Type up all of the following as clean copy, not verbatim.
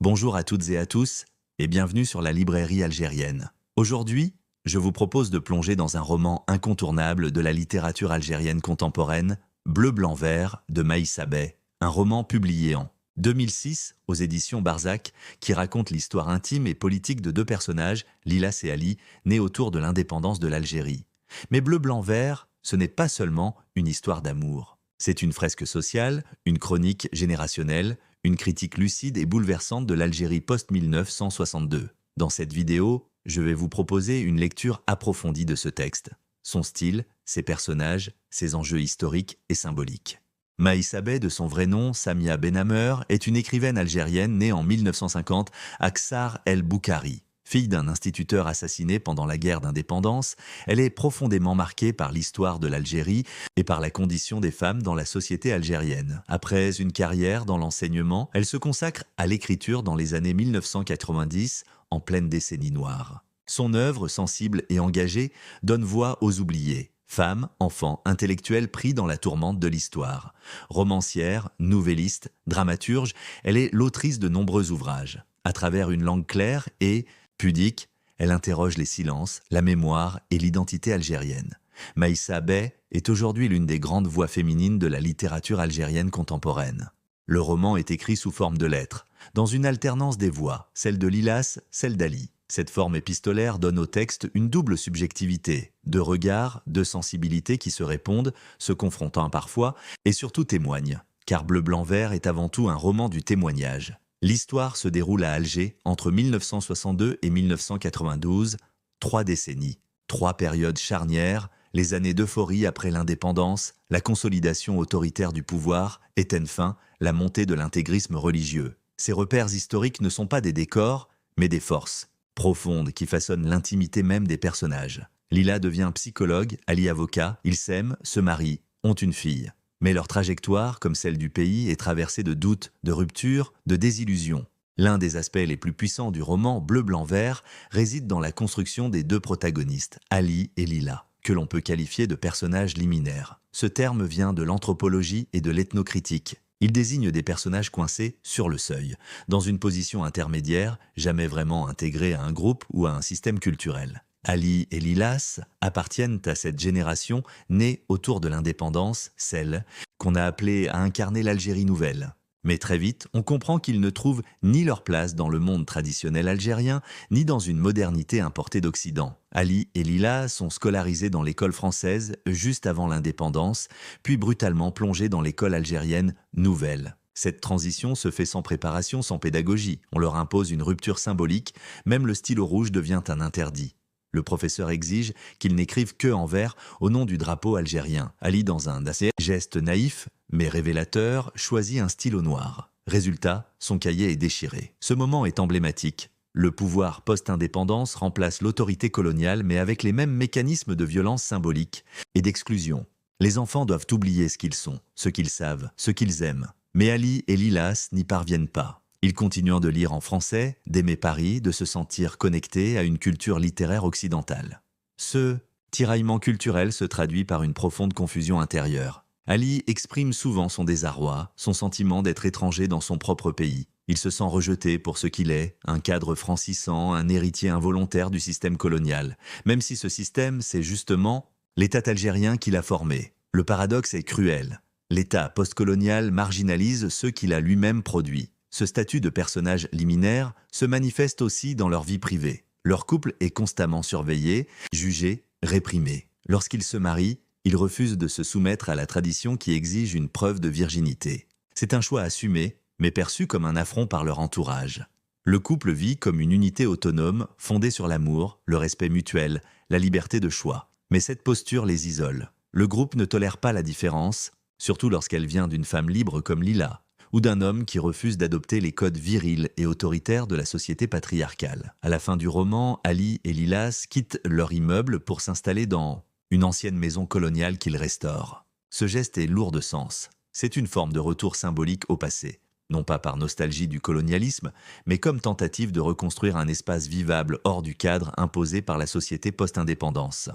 Bonjour à toutes et à tous, et bienvenue sur la librairie algérienne. Aujourd'hui, je vous propose de plonger dans un roman incontournable de la littérature algérienne contemporaine, Bleu, blanc, vert, de Maïssa Bey, un roman publié en 2006 aux éditions Barzac, qui raconte l'histoire intime et politique de deux personnages, Lilas et Ali, nés autour de l'indépendance de l'Algérie. Mais Bleu, blanc, vert, ce n'est pas seulement une histoire d'amour. C'est une fresque sociale, une chronique générationnelle, une critique lucide et bouleversante de l'Algérie post-1962. Dans cette vidéo, je vais vous proposer une lecture approfondie de ce texte. Son style, ses personnages, ses enjeux historiques et symboliques. Maïssa Bey, de son vrai nom, Samia Benhamer, est une écrivaine algérienne née en 1950 à Ksar el-Boukhari. Fille d'un instituteur assassiné pendant la guerre d'indépendance, elle est profondément marquée par l'histoire de l'Algérie et par la condition des femmes dans la société algérienne. Après une carrière dans l'enseignement, elle se consacre à l'écriture dans les années 1990, en pleine décennie noire. Son œuvre, sensible et engagée, donne voix aux oubliés. Femmes, enfants, intellectuels pris dans la tourmente de l'histoire. Romancière, nouvelliste, dramaturge, elle est l'autrice de nombreux ouvrages. À travers une langue claire et pudique, elle interroge les silences, la mémoire et l'identité algérienne. Maïssa Bey est aujourd'hui l'une des grandes voix féminines de la littérature algérienne contemporaine. Le roman est écrit sous forme de lettres, dans une alternance des voix, celle de Lilas, celle d'Ali. Cette forme épistolaire donne au texte une double subjectivité, deux regards, deux sensibilités qui se répondent, se confrontant parfois, et surtout témoignent, car Bleu, blanc, vert est avant tout un roman du témoignage. L'histoire se déroule à Alger entre 1962 et 1992, 3 décennies, 3 périodes charnières, les années d'euphorie après l'indépendance, la consolidation autoritaire du pouvoir, et enfin la montée de l'intégrisme religieux. Ces repères historiques ne sont pas des décors, mais des forces profondes qui façonnent l'intimité même des personnages. Lila devient psychologue, Ali avocat, ils s'aiment, se marient, ont une fille. Mais leur trajectoire, comme celle du pays, est traversée de doutes, de ruptures, de désillusions. L'un des aspects les plus puissants du roman Bleu, blanc, vert réside dans la construction des deux protagonistes, Ali et Lila, que l'on peut qualifier de personnages liminaires. Ce terme vient de l'anthropologie et de l'ethnocritique. Il désigne des personnages coincés sur le seuil, dans une position intermédiaire, jamais vraiment intégrés à un groupe ou à un système culturel. Ali et Lilas appartiennent à cette génération née autour de l'indépendance, celle qu'on a appelée à incarner l'Algérie nouvelle. Mais très vite, on comprend qu'ils ne trouvent ni leur place dans le monde traditionnel algérien, ni dans une modernité importée d'Occident. Ali et Lila sont scolarisés dans l'école française juste avant l'indépendance, puis brutalement plongés dans l'école algérienne nouvelle. Cette transition se fait sans préparation, sans pédagogie. On leur impose une rupture symbolique, même le stylo rouge devient un interdit. Le professeur exige qu'ils n'écrivent que en vers au nom du drapeau algérien. Ali, dans un assez geste naïf, mais révélateur, choisit un stylo noir. Résultat, son cahier est déchiré. Ce moment est emblématique. Le pouvoir post-indépendance remplace l'autorité coloniale, mais avec les mêmes mécanismes de violence symbolique et d'exclusion. Les enfants doivent oublier ce qu'ils sont, ce qu'ils savent, ce qu'ils aiment. Mais Ali et Lilas n'y parviennent pas. Ils continuent de lire en français, d'aimer Paris, de se sentir connectés à une culture littéraire occidentale. Ce tiraillement culturel se traduit par une profonde confusion intérieure. Ali exprime souvent son désarroi, son sentiment d'être étranger dans son propre pays. Il se sent rejeté pour ce qu'il est, un cadre francissant, un héritier involontaire du système colonial. Même si ce système, c'est justement l'État algérien qui l'a formé. Le paradoxe est cruel. L'État postcolonial marginalise ceux qu'il a lui-même produits. Ce statut de personnage liminaire se manifeste aussi dans leur vie privée. Leur couple est constamment surveillé, jugé, réprimé. Lorsqu'ils se marient, ils refusent de se soumettre à la tradition qui exige une preuve de virginité. C'est un choix assumé, mais perçu comme un affront par leur entourage. Le couple vit comme une unité autonome, fondée sur l'amour, le respect mutuel, la liberté de choix. Mais cette posture les isole. Le groupe ne tolère pas la différence, surtout lorsqu'elle vient d'une femme libre comme Lila, ou d'un homme qui refuse d'adopter les codes virils et autoritaires de la société patriarcale. À la fin du roman, Ali et Lilas quittent leur immeuble pour s'installer dans une ancienne maison coloniale qu'ils restaurent. Ce geste est lourd de sens. C'est une forme de retour symbolique au passé, non pas par nostalgie du colonialisme, mais comme tentative de reconstruire un espace vivable hors du cadre imposé par la société post-indépendance.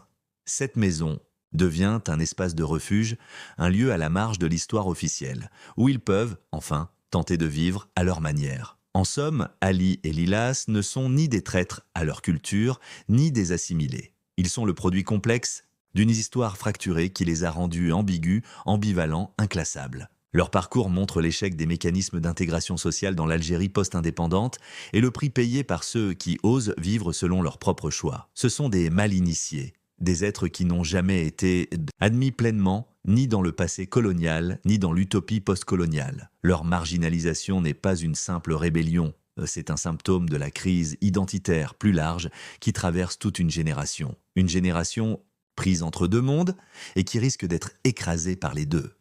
Cette maison devient un espace de refuge, un lieu à la marge de l'histoire officielle, où ils peuvent, enfin, tenter de vivre à leur manière. En somme, Ali et Lilas ne sont ni des traîtres à leur culture, ni des assimilés. Ils sont le produit complexe d'une histoire fracturée qui les a rendus ambigus, ambivalents, inclassables. Leur parcours montre l'échec des mécanismes d'intégration sociale dans l'Algérie post-indépendante et le prix payé par ceux qui osent vivre selon leurs propres choix. Ce sont des mal-initiés, des êtres qui n'ont jamais été admis pleinement ni dans le passé colonial, ni dans l'utopie postcoloniale. Leur marginalisation n'est pas une simple rébellion, c'est un symptôme de la crise identitaire plus large qui traverse toute une génération. Une génération prise entre deux mondes et qui risque d'être écrasée par les deux.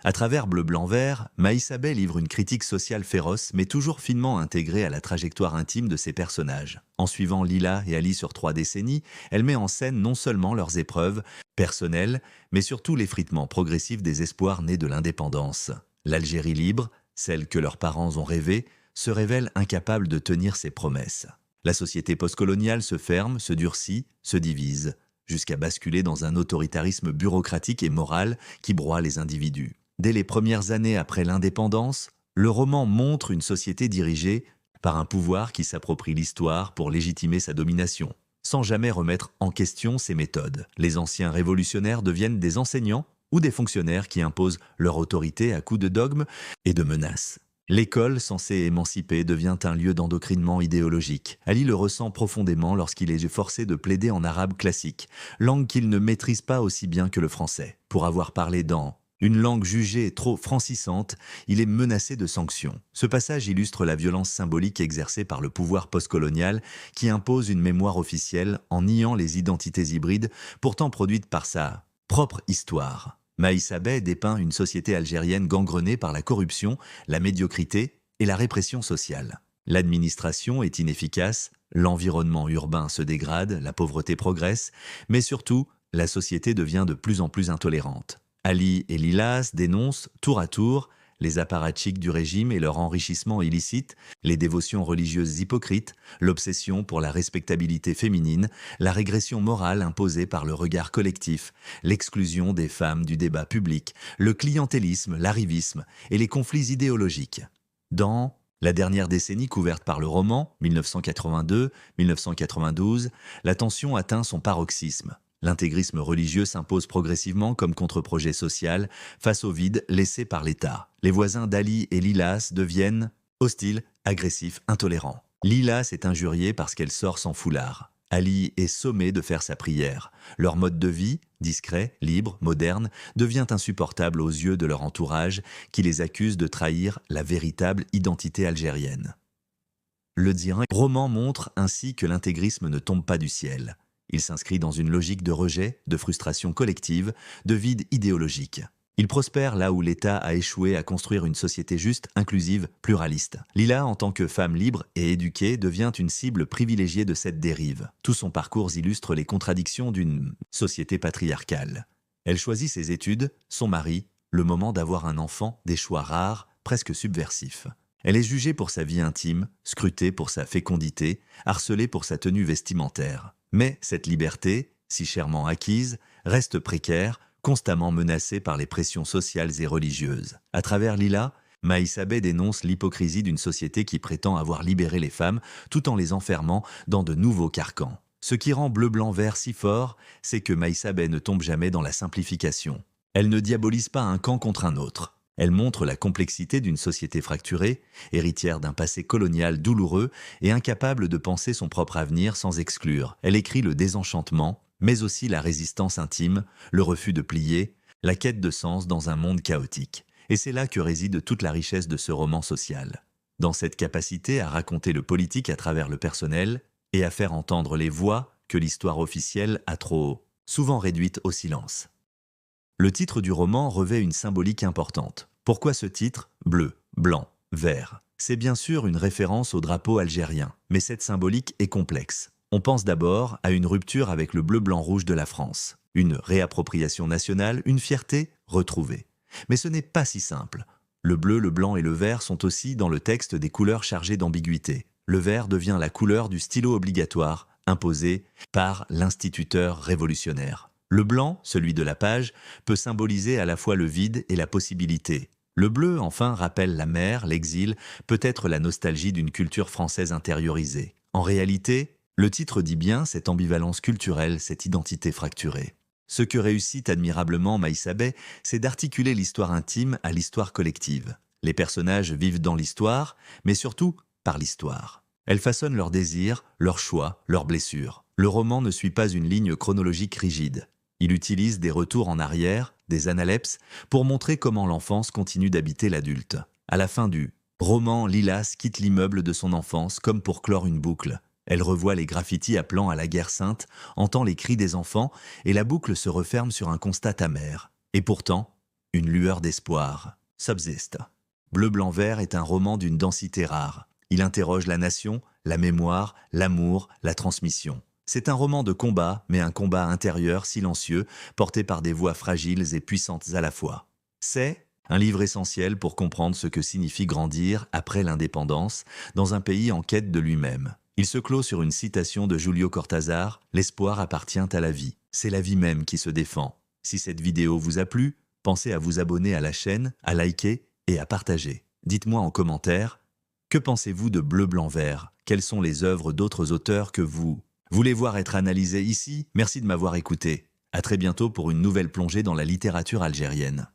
À travers Bleu, Blanc, Vert, Maïssa Bey livre une critique sociale féroce, mais toujours finement intégrée à la trajectoire intime de ses personnages. En suivant Lila et Ali sur 3 décennies, elle met en scène non seulement leurs épreuves personnelles, mais surtout l'effritement progressif des espoirs nés de l'indépendance. L'Algérie libre, celle que leurs parents ont rêvée, se révèle incapable de tenir ses promesses. La société postcoloniale se ferme, se durcit, se divise, jusqu'à basculer dans un autoritarisme bureaucratique et moral qui broie les individus. Dès les premières années après l'indépendance, le roman montre une société dirigée par un pouvoir qui s'approprie l'histoire pour légitimer sa domination, sans jamais remettre en question ses méthodes. Les anciens révolutionnaires deviennent des enseignants ou des fonctionnaires qui imposent leur autorité à coups de dogmes et de menaces. L'école, censée émanciper, devient un lieu d'endoctrinement idéologique. Ali le ressent profondément lorsqu'il est forcé de plaider en arabe classique, langue qu'il ne maîtrise pas aussi bien que le français. Pour avoir parlé dans une langue jugée trop francisante, il est menacé de sanctions. Ce passage illustre la violence symbolique exercée par le pouvoir postcolonial qui impose une mémoire officielle en niant les identités hybrides pourtant produites par sa propre histoire. Maïssa Bey dépeint une société algérienne gangrenée par la corruption, la médiocrité et la répression sociale. L'administration est inefficace, l'environnement urbain se dégrade, la pauvreté progresse, mais surtout, la société devient de plus en plus intolérante. Ali et Lilas dénoncent, tour à tour, les apparatchiks du régime et leur enrichissement illicite, les dévotions religieuses hypocrites, l'obsession pour la respectabilité féminine, la régression morale imposée par le regard collectif, l'exclusion des femmes du débat public, le clientélisme, l'arrivisme et les conflits idéologiques. Dans la dernière décennie couverte par le roman, 1982-1992, la tension atteint son paroxysme. L'intégrisme religieux s'impose progressivement comme contre-projet social face au vide laissé par l'État. Les voisins d'Ali et Lilas deviennent hostiles, agressifs, intolérants. Lilas est injuriée parce qu'elle sort sans foulard. Ali est sommé de faire sa prière. Leur mode de vie, discret, libre, moderne, devient insupportable aux yeux de leur entourage qui les accuse de trahir la véritable identité algérienne. Le roman montre ainsi que l'intégrisme ne tombe pas du ciel. Il s'inscrit dans une logique de rejet, de frustration collective, de vide idéologique. Il prospère là où l'État a échoué à construire une société juste, inclusive, pluraliste. Lila, en tant que femme libre et éduquée, devient une cible privilégiée de cette dérive. Tout son parcours illustre les contradictions d'une société patriarcale. Elle choisit ses études, son mari, le moment d'avoir un enfant, des choix rares, presque subversifs. Elle est jugée pour sa vie intime, scrutée pour sa fécondité, harcelée pour sa tenue vestimentaire. Mais cette liberté, si chèrement acquise, reste précaire, constamment menacée par les pressions sociales et religieuses. À travers Lila, Maïssa Bey dénonce l'hypocrisie d'une société qui prétend avoir libéré les femmes tout en les enfermant dans de nouveaux carcans. Ce qui rend Bleu, Blanc, Vert si fort, c'est que Maïssa Bey ne tombe jamais dans la simplification. Elle ne diabolise pas un camp contre un autre. Elle montre la complexité d'une société fracturée, héritière d'un passé colonial douloureux et incapable de penser son propre avenir sans exclure. Elle écrit le désenchantement, mais aussi la résistance intime, le refus de plier, la quête de sens dans un monde chaotique. Et c'est là que réside toute la richesse de ce roman social. Dans cette capacité à raconter le politique à travers le personnel et à faire entendre les voix que l'histoire officielle a trop souvent réduites au silence. Le titre du roman revêt une symbolique importante. Pourquoi ce titre ? Bleu, blanc, vert. C'est bien sûr une référence au drapeau algérien, mais cette symbolique est complexe. On pense d'abord à une rupture avec le bleu-blanc-rouge de la France, une réappropriation nationale, une fierté retrouvée. Mais ce n'est pas si simple. Le bleu, le blanc et le vert sont aussi dans le texte des couleurs chargées d'ambiguïté. Le vert devient la couleur du stylo obligatoire, imposé par l'instituteur révolutionnaire. Le blanc, celui de la page, peut symboliser à la fois le vide et la possibilité. Le bleu, enfin, rappelle la mer, l'exil, peut-être la nostalgie d'une culture française intériorisée. En réalité, le titre dit bien cette ambivalence culturelle, cette identité fracturée. Ce que réussit admirablement Maïssa Bey, c'est d'articuler l'histoire intime à l'histoire collective. Les personnages vivent dans l'histoire, mais surtout par l'histoire. Elle façonne leurs désirs, leurs choix, leurs blessures. Le roman ne suit pas une ligne chronologique rigide. Il utilise des retours en arrière, des analepses, pour montrer comment l'enfance continue d'habiter l'adulte. À la fin du roman, Lilas quitte l'immeuble de son enfance comme pour clore une boucle. Elle revoit les graffitis appelant à la guerre sainte, entend les cris des enfants, et la boucle se referme sur un constat amer. Et pourtant, une lueur d'espoir subsiste. Bleu, blanc, vert est un roman d'une densité rare. Il interroge la nation, la mémoire, l'amour, la transmission. C'est un roman de combat, mais un combat intérieur, silencieux, porté par des voix fragiles et puissantes à la fois. C'est un livre essentiel pour comprendre ce que signifie grandir après l'indépendance dans un pays en quête de lui-même. Il se clôt sur une citation de Julio Cortázar, « L'espoir appartient à la vie. C'est la vie même qui se défend. » Si cette vidéo vous a plu, pensez à vous abonner à la chaîne, à liker et à partager. Dites-moi en commentaire, que pensez-vous de Bleu, blanc, vert? Quelles sont les œuvres d'autres auteurs que vous voulez voir être analysées ici? Merci de m'avoir écouté. À très bientôt pour une nouvelle plongée dans la littérature algérienne.